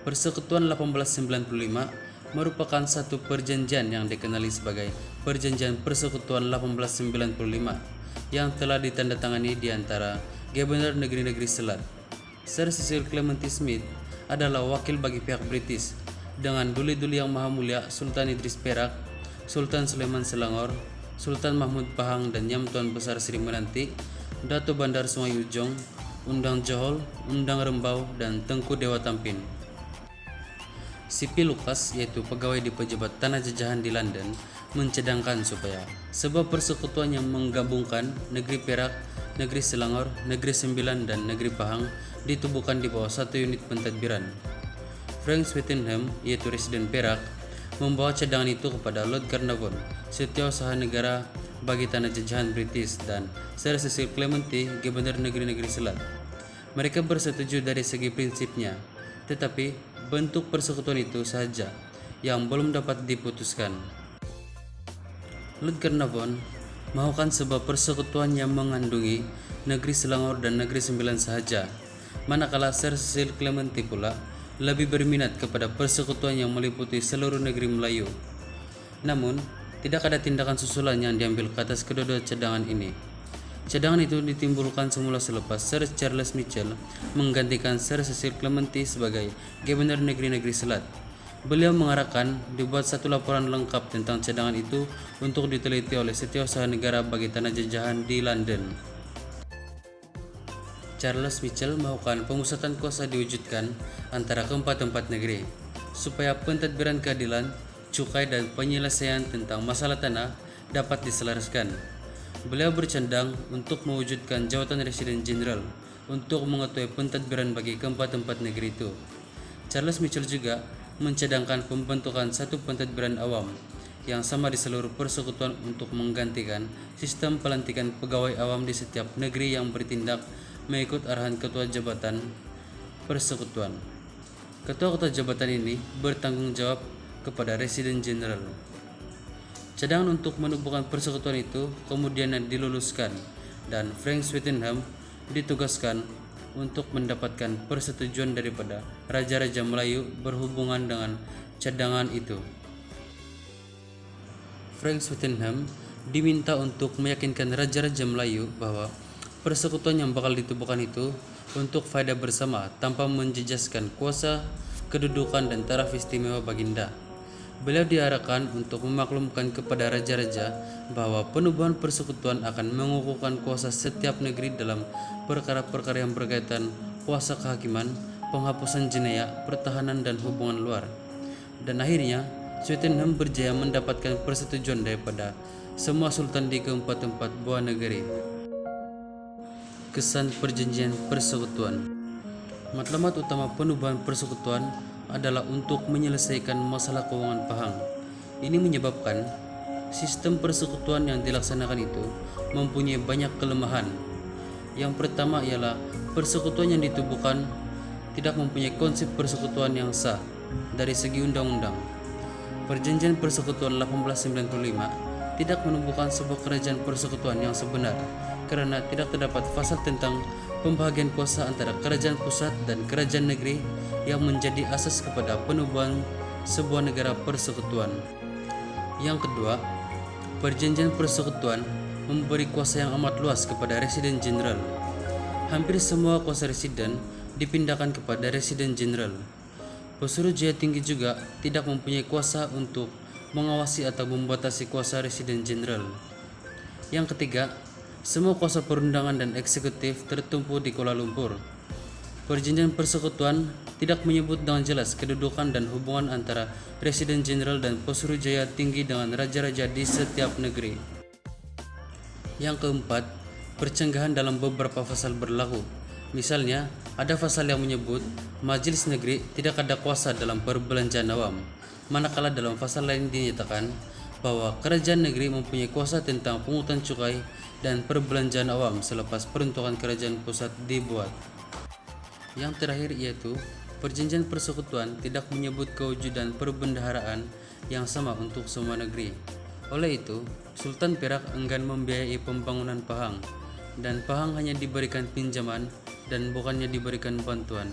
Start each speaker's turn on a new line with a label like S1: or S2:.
S1: Persekutuan 1895 merupakan satu perjanjian yang dikenali sebagai Perjanjian Persekutuan 1895 yang telah ditandatangani di antara Gubernur Negeri-Negeri Selat. Sir Cecil Clementi Smith adalah wakil bagi pihak British dengan duli-duli yang maha mulia Sultan Idris Perak, Sultan Sulaiman Selangor, Sultan Mahmud Pahang dan Yang Tuan Besar Sri Menanti, Dato Bandar Sungai Ujong, Undang Johol, Undang Rembau, dan Tengku Dewa Tampin. C.P. Lucas, yaitu pegawai di pejabat tanah jajahan di London, mencadangkan supaya sebuah persekutuan yang menggabungkan negeri Perak, negeri Selangor, negeri Sembilan, dan negeri Pahang ditubuhkan di bawah satu unit pentadbiran. Frank Swettenham, yaitu residen Perak, membawa cadangan itu kepada Lord Carnarvon, setiausaha negara bagi tanah jajahan British, dan Sir Cecil Clementi, Gubernur Negeri-Negeri Selat. Mereka bersetuju dari segi prinsipnya, tetapi bentuk persekutuan itu saja yang belum dapat diputuskan. Lord Carnarvon mahukan sebuah persekutuan yang mengandungi negeri Selangor dan negeri Sembilan sahaja, manakala Sir Cecil Clementi pula lebih berminat kepada persekutuan yang meliputi seluruh negeri Melayu. Namun, tidak ada tindakan susulan yang diambil ke atas kedua-dua cadangan ini. Cadangan itu ditimbulkan semula selepas Sir Charles Mitchell menggantikan Sir Cecil Clementi sebagai Gubernur Negeri-Negeri Selat. Beliau mengarahkan dibuat satu laporan lengkap tentang cadangan itu untuk diteliti oleh setiausaha negara bagi tanah jajahan di London. Charles Mitchell mahukan pemusatan kuasa diwujudkan antara keempat negeri, supaya pentadbiran keadilan, cukai, dan penyelesaian tentang masalah tanah dapat diselaraskan. Beliau bercandang untuk mewujudkan jawatan Residen Jenderal untuk mengetuai pentadbiran bagi keempat negeri itu. Charles Mitchell juga mencadangkan pembentukan satu pentadbiran awam yang sama di seluruh persekutuan untuk menggantikan sistem pelantikan pegawai awam di setiap negeri yang bertindak mengikut arahan ketua jabatan persekutuan. Ketua-ketua jabatan ini bertanggung jawab kepada Residen Jenderal. Cadangan untuk menubuhkan persekutuan itu kemudian diluluskan dan Frank Swettenham ditugaskan untuk mendapatkan persetujuan daripada Raja-Raja Melayu berhubungan dengan cadangan itu. Frank Swettenham diminta untuk meyakinkan Raja-Raja Melayu bahwa persekutuan yang bakal ditubuhkan itu untuk faedah bersama tanpa menjejaskan kuasa, kedudukan, dan taraf istimewa Baginda. Beliau diarahkan untuk memaklumkan kepada raja-raja bahwa penubuhan persekutuan akan mengukuhkan kuasa setiap negeri dalam perkara-perkara yang berkaitan kuasa kehakiman, penghapusan jenayah, pertahanan, dan hubungan luar. Dan akhirnya, Swettenham berjaya mendapatkan persetujuan daripada semua sultan di keempat buah negeri. Kesan Perjanjian Persekutuan. Matlamat utama penubuhan persekutuan adalah untuk menyelesaikan masalah keuangan Pahang. Ini menyebabkan sistem persekutuan yang dilaksanakan itu mempunyai banyak kelemahan. Yang pertama ialah persekutuan yang ditubuhkan tidak mempunyai konsep persekutuan yang sah dari segi undang-undang. Perjanjian Persekutuan 1895 tidak menumbuhkan sebuah kerajaan persekutuan yang sebenar karena tidak terdapat pasal tentang pembahagian kuasa antara kerajaan pusat dan kerajaan negeri yang menjadi asas kepada penubuhan sebuah negara persekutuan. Yang kedua, perjanjian persekutuan memberi kuasa yang amat luas kepada Residen Jenderal. Hampir semua kuasa residen dipindahkan kepada Residen Jenderal. Pesuruhjaya tinggi juga tidak mempunyai kuasa untuk mengawasi atau membatasi kuasa Residen Jenderal. Yang ketiga, semua kuasa perundangan dan eksekutif tertumpu di Kuala Lumpur. Perjanjian persekutuan tidak menyebut dengan jelas kedudukan dan hubungan antara Residen Jenderal dan Pesuruhjaya tinggi dengan raja-raja di setiap negeri. Yang keempat, percenggahan dalam beberapa pasal berlaku. Misalnya, ada pasal yang menyebut Majelis Negeri tidak ada kuasa dalam perbelanjaan awam, manakala dalam pasal lain dinyatakan bahwa kerajaan negeri mempunyai kuasa tentang pungutan cukai dan perbelanjaan awam selepas peruntukan kerajaan pusat dibuat. Yang terakhir yaitu perjanjian persekutuan tidak menyebut kewujudan perbendaharaan yang sama untuk semua negeri. Oleh itu, Sultan Perak enggan membiayai pembangunan Pahang, dan Pahang hanya diberikan pinjaman dan bukannya diberikan bantuan.